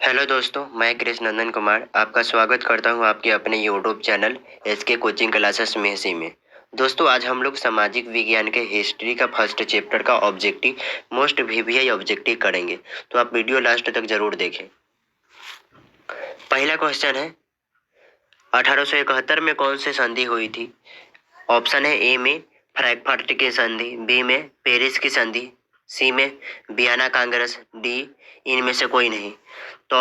Hello दोस्तों, मैं कृष्ण नंदन कुमार आपका स्वागत करता हूं आपके अपने YouTube channel SK coaching classes Mehsi में। दोस्तों, आज हम लोग सामाजिक विज्ञान के हिस्ट्री का फर्स्ट चैप्टर का ऑब्जेक्टिव मोस्ट वीवीआई ऑब्जेक्टिव करेंगे, तो आप वीडियो लास्ट तक जरूर देखें। पहला क्वेश्चन है 1871 में कौन सी संधि हुई थी? ऑप्शन है ए में फ्रैंकफर्ट की संधि, बी में पेरिस की संधि, सी में वियना कांग्रेस, डी इनमें से कोई नहीं। तो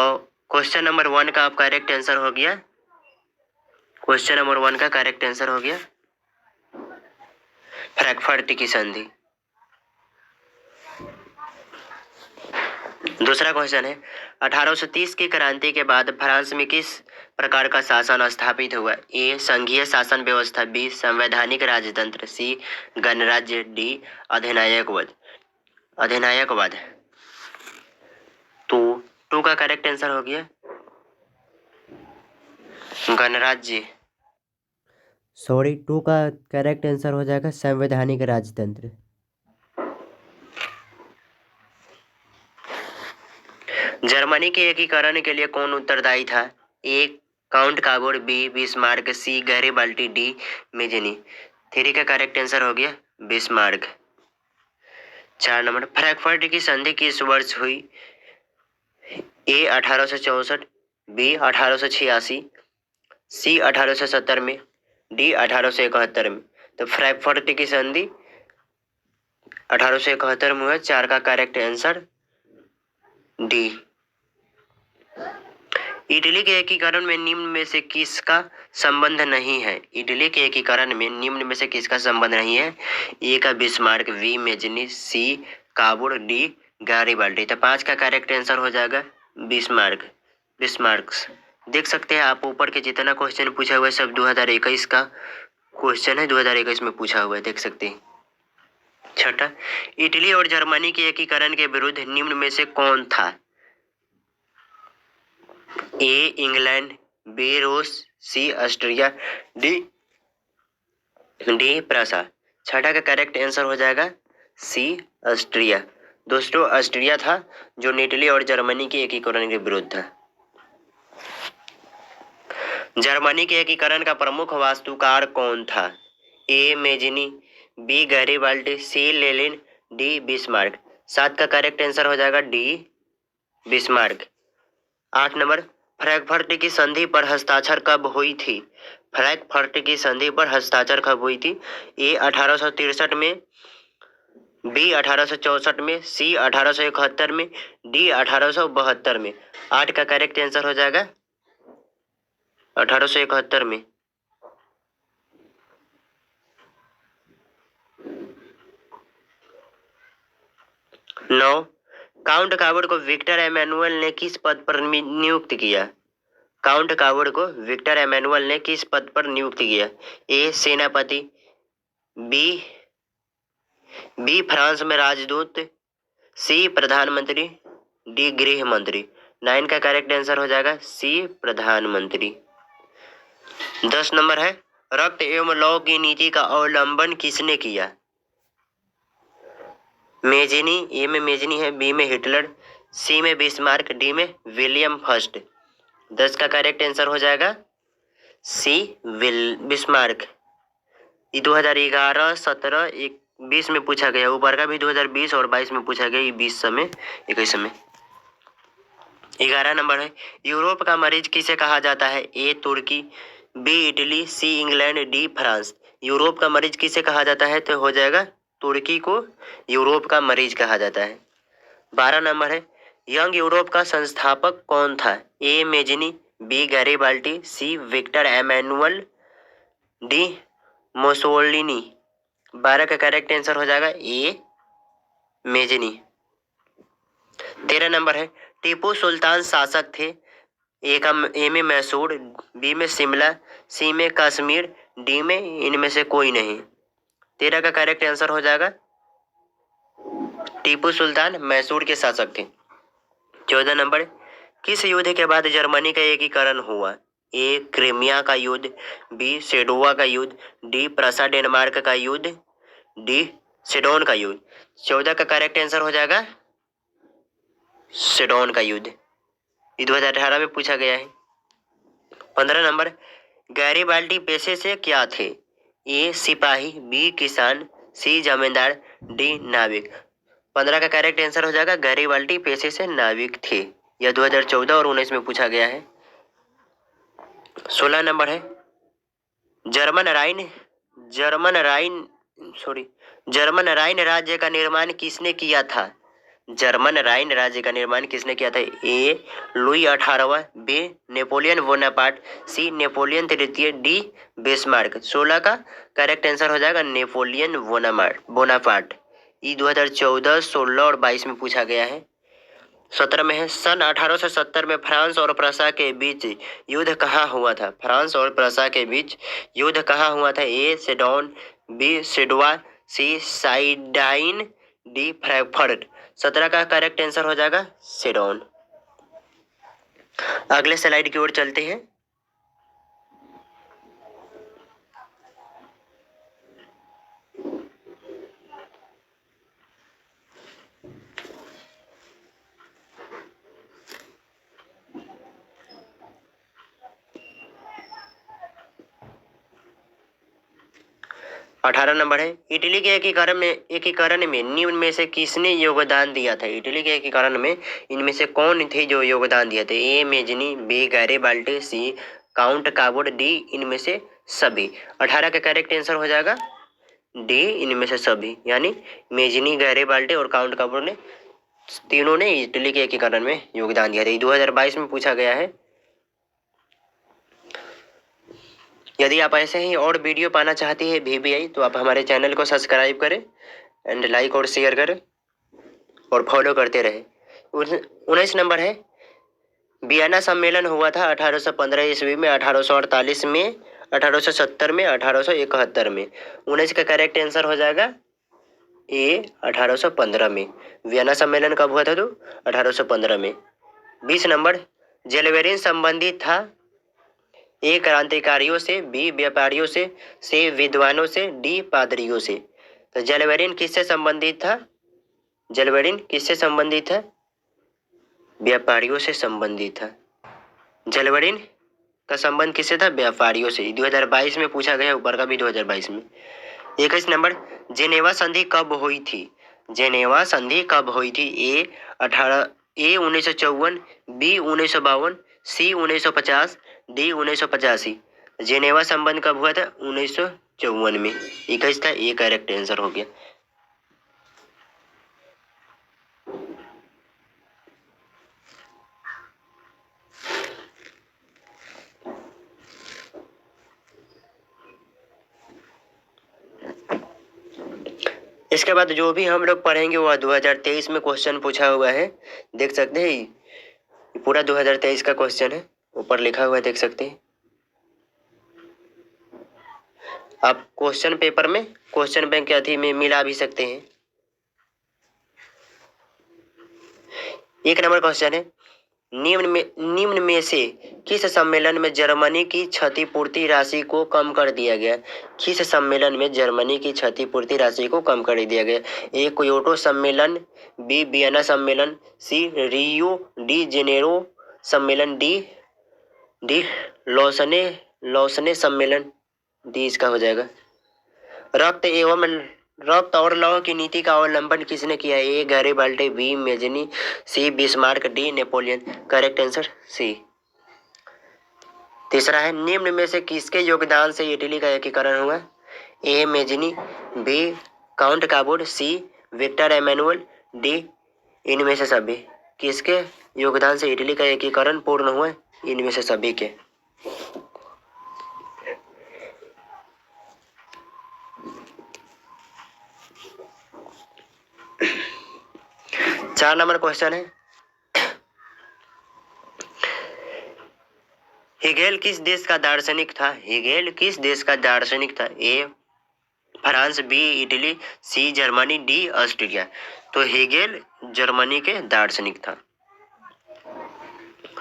क्वेश्चन नंबर 1 का आप करेक्ट आंसर हो गया। क्वेश्चन नंबर 1 का करेक्ट आंसर हो गया फ्रैंकफर्ट की संधि। दूसरा क्वेश्चन है 1830 की क्रांति के बाद फ्रांस में किस प्रकार का शासन स्थापित हुआ? ए संघीय शासन व्यवस्था, बी संवैधानिक राजतंत्र, सी गणराज्य, डी अधिनायकवाद। अधिनायकवाद। तो टू का करेक्ट आंसर हो गया गणराज्य। सॉरी, टू का करेक्ट आंसर हो जाएगा संवैधानिक राजतंत्र। जर्मनी के एकीकरण के लिए कौन उत्तरदायी था? ए काउंट काबोर, बी बिस्मार्क, सी गैरीबाल्डी, डी मेजिनी। थ्री का करेक्ट आंसर हो गया बिस्मार्क। 4 नंबर फ्रैंकफर्ट की संधि किस वर्ष हुई? ए 1864, बी 1886, सी 1870 में, डी 1871 में। तो फ्रैंकफर्ट की संधि 1871 में हुआ। 4 का करेक्ट आंसर डी। इटली के एकीकरण में निम्न में से किसका संबंध नहीं है? इटली के एकीकरण में निम्न में से किसका संबंध नहीं है? ए का बिस्मार्क, बी मेजनी, सी काबुर, डी गैरीबाल्डी। तो 5 का करेक्ट आंसर हो जाएगा बिस्मार्क। बिस्मार्क देख सकते हैं आप, ऊपर के जितना क्वेश्चन पूछा हुआ है सब 2021 का क्वेश्चन है, 2021 में पूछा हुआ है, देख सकते हैं। छठा, इटली और जर्मनी के एकीकरण के विरुद्ध निम्न में से कौन था? ए इंग्लैंड, बी रूस, सी ऑस्ट्रिया, डी प्रूसिया। छठा का करेक्ट आंसर हो जाएगा सी ऑस्ट्रिया। दोस्तों, ऑस्ट्रिया था जो इटली और जर्मनी के एकीकरण के विरुद्ध था। जर्मनी के एकीकरण का प्रमुख वास्तुकार कौन था? ए मेजिनी, बी गैरीबाल्डी, सी लेनिन, डी बिस्मार्क। 7 का करेक्ट आंसर हो जाएगा डी बिस्मार्क। 8 नंबर फ्रैंकफर्ट की संधि पर हस्ताक्षर कब हुई थी? फ्रैंकफर्ट की संधि पर हस्ताक्षर कब हुई थी? ए 1863 में, बी 1864 में, सी 1871 में, डी 1872 में। 8 का करेक्ट आंसर हो जाएगा 1871 में। 9 काउंट काबोर्ड को विक्टर एमेनुअल ने किस पद पर नियुक्त किया? काउंट काबोर्ड को विक्टर एमेनुअल ने किस पद पर नियुक्त किया? ए सेनापति, बी बी फ्रांस में राजदूत, सी प्रधानमंत्री, डी गृह मंत्री। 9 का करेक्ट आंसर हो जाएगा सी प्रधानमंत्री। 10 नंबर है रक्त एवं लौ की नीति का अवलंबन किसने किया? मेजिनी, ए में मेजिनी है, बी में हिटलर, सी में बिस्मार्क, डी में विलियम फर्स्ट। 10 का करेक्ट आंसर हो जाएगा सी बिस्मार्क। ये 2011, 17, 20 में पूछा गया, ऊपर का भी 2020 और 22 में पूछा गया, ये 20 में 21 में। 11 नंबर है यूरोप का मरीज किसे कहा जाता है? ए तुर्की, B Italy, C England, D France. Europe का मरीज किसे कहा जाता है? तो हो जाएगा तुर्की को यूरोप का मरीज कहा जाता है। 12 नंबर है यंग यूरोप का संस्थापक कौन था? ए मेजिनी, बी गैरीबाल्डी, सी विक्टर एमेनुअल, डी मोसोलिनी। 12 का करेक्ट आंसर हो जाएगा ए मेजिनी। 13 नंबर है टीपू सुल्तान शासक थे? ए में मैसूर, बी में शिमला, सी में कश्मीर, डी में इनमें से कोई नहीं। 13 का करेक्ट आंसर हो जाएगा टीपू सुल्तान मैसूर के शासक थे। 14 नंबर किस युद्ध के बाद जर्मनी का एकीकरण हुआ? ए क्रीमिया का युद्ध, बी सेडोवा का युद्ध, डी प्रसा डेनमार्क का युद्ध, डी सिडोन का युद्ध। 14 का करेक्ट आंसर हो जाएगा सिडोन का युद्ध। ये 2018 में पूछा गया है। 15 नंबर, गैरीबाल्डी पेशे से क्या थे? ए सिपाही, बी किसान, सी जमींदार, डी नाविक। 15 का करेक्ट आंसर हो जाएगा गैरीबाल्डी पेशे से नाविक थे। यह 2014 और 19 में पूछा गया है। 16 नंबर है, जर्मन राइन राज्य का निर्माण किसने किया था? जर्मन राइन राज्य का निर्माण किसने किया था? ए Louis 18वां, B Napoleon Bonaparte, C Napoleon तृतीय, डी बिस्मार्क। 16 का करेक्ट आंसर हो जाएगा नेपोलियन बोनापार्ट। ये 2014, 16 और 22 में पूछा गया है। 17 में है, सन 1870 में फ्रांस और प्रसा के बीच युद्ध कहाँ हुआ था? फ्रांस और प्रसा के बीच युद्ध कहाँ हुआ था? ए सेडोन, बी सिडवा, सी साइडाइन, डी फ्रैंकफर्ट। 17 का करेक्ट आंसर हो जाएगा सेडोन। अगले स्लाइड की ओर चलते हैं। अठारह नंबर है, इटली के एकीकरण में निम्न में से किसने योगदान दिया था? इटली के एकीकरण में इनमें से कौन थे जो योगदान दिया था? A Mazzini, B Garibaldi, C Count काबोड, डी इनमें से सभी। 18 का करेक्ट आंसर हो जाएगा डी इनमें से सभी, यानी मेजनी, गैरीबाल्डी और काउंट काबोड ने तीनों ने इटली के एकीकरण में योगदान दिया था। 2022 में पूछा गया है। यदि आप ऐसे ही और वीडियो पाना चाहते हैं VBI, तो आप हमारे चैनल को सब्सक्राइब करें एंड लाइक और शेयर करें और फॉलो करते रहे। 19 नंबर है, वियना सम्मेलन हुआ था 1815 ईस्वी में, 1848 में, 1870 में, 1871 में। 19 का करेक्ट आंसर हो जाएगा ए 1815 में। वियना सम्मेलन कब हुआ था? तो 1815 में। 20 नंबर, जेलवेरिन संबंधित था ए क्रांतिकारियों से, बी व्यापारियों से, सी विद्वानों से, डी पादरियों से। तो जेलवेरिन किससे संबंधित था? जेलवेरिन किससे संबंधित था? व्यापारियों से संबंधित था। जेलवेरिन का संबंध किससे था? व्यापारियों से। 2022 में पूछा गया, ऊपर का भी 2022 में। 21 नंबर, जेनेवा संधि कब हुई थी? जेनेवा संधि कब हुई थी? ए 1954, बी 1952, सी 1950, डी 1985। जेनेवा संबंध कब हुआ था? 1954 में। 21 का ए करेक्ट आंसर हो गया। इसके बाद जो भी हम लोग पढ़ेंगे वह 2023 में क्वेश्चन पूछा हुआ है, देख सकते हैं। पूरा 2023 का क्वेश्चन है, ऊपर लिखा हुआ है, देख सकते हैं आप। क्वेश्चन पेपर में क्वेश्चन बैंक के अथी में मिला भी सकते हैं। 1 नंबर क्वेश्चन है, निम्न में से किस सम्मेलन में जर्मनी की क्षतिपूर्ति राशि को कम कर दिया गया? किस सम्मेलन में जर्मनी की क्षतिपूर्ति राशि को कम कर दिया गया? ए क्योटो सम्मेलन, बी वियना सम्मेलन, सी रियो डी जेनेरो सम्मेलन, डी लौसने सम्मेलन। डी इसका हो जाएगा। रक्त और लौह की नीति का अवलंबन किसने किया? A Garibaldi, B Mazzini, C Bismarck, D Napoleon. Correct answer C. तीसरा है, निम्न में से किसके योगदान से इटली का एकीकरण हुआ? ए मेजनी, बी काउंट काबोड, सी विक्टर एमेनुअल, डी इनमें से सभी। किसके योगदान से इटली का एकीकरण पूर्ण हुआ? इनमें से सभी के। चार नंबर क्वेश्चन है, हेगेल किस देश का दार्शनिक था? हेगेल किस देश का दार्शनिक था? A France, B Italy, C Germany, D Australia. तो हेगेल जर्मनी के दार्शनिक था।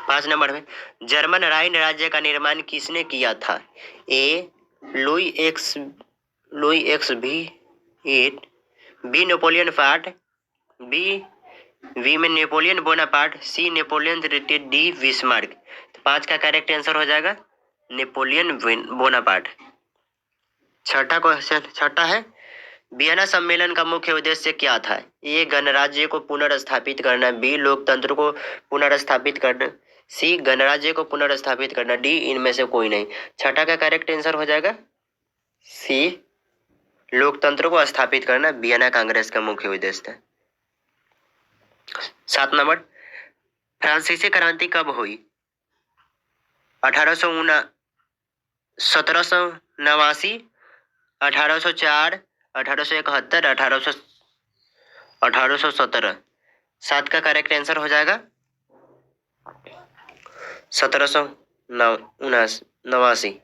5 नंबर में, जर्मन राइन राज्य का निर्माण किसने किया था? ए लुई एक्स भी 8, बी नेपोलियन पार्ट, बी वी में नेपोलियन बोनापार्ट, सी नेपोलियन तृतीय, डी बिस्मार्क। तो 5 का करेक्ट आंसर हो जाएगा नेपोलियन बोनापार्ट। छठा क्वेश्चन, छठा है वियना सम्मेलन का मुख्य उद्देश्य क्या था? ए गणराज्य को पुनर्स्थापित करना, बी लोकतंत्र को पुनर्स्थापित करना, सी गणराज्य को पुनर्स्थापित करना, डी इनमें से कोई नहीं। छठा का करेक्ट आंसर हो जाएगा सी लोकतंत्र को स्थापित करना वियना कांग्रेस का मुख्य उद्देश्य था। 7 नंबर फ्रांसीसी क्रांति कब हुई? 1789, 1804, 1871, 1817। 7 का करेक्ट आंसर हो जाएगा 1789।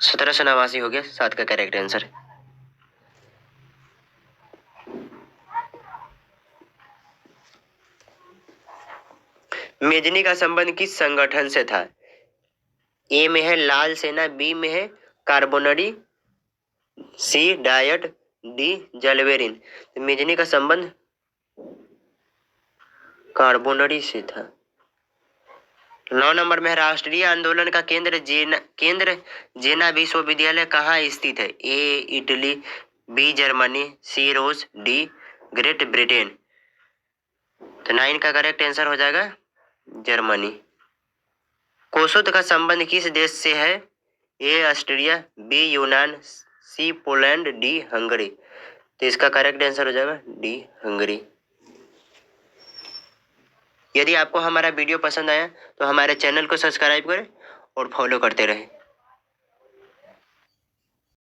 1789 हो गया 7 का करेक्ट आंसर। मेजनी का संबंध किस संगठन से था? ए में है लाल सेना, बी में है कार्बोनरी, सी डायट, डी जलवेरिन। तो मेजनी का संबंध कार्बोनरी से था। 9 नंबर में राष्ट्रीय आंदोलन का केंद्र जेना विश्वविद्यालय कहाँ स्थित है? ए इटली, बी जर्मनी, सी रूस, डी ग्रेट ब्रिटेन। तो 9 का करेक्ट आंसर हो जाएगा जर्मनी। कोसोत का संबंध किस देश से है? ए ऑस्ट्रिया, बी यूनान, सी पोलैंड, डी हंगरी। तो इसका करेक्ट आंसर हो जाएगा डी हंगरी। यदि आपको हमारा वीडियो पसंद आया तो हमारे चैनल को सब्सक्राइब करें और फॉलो करते रहें।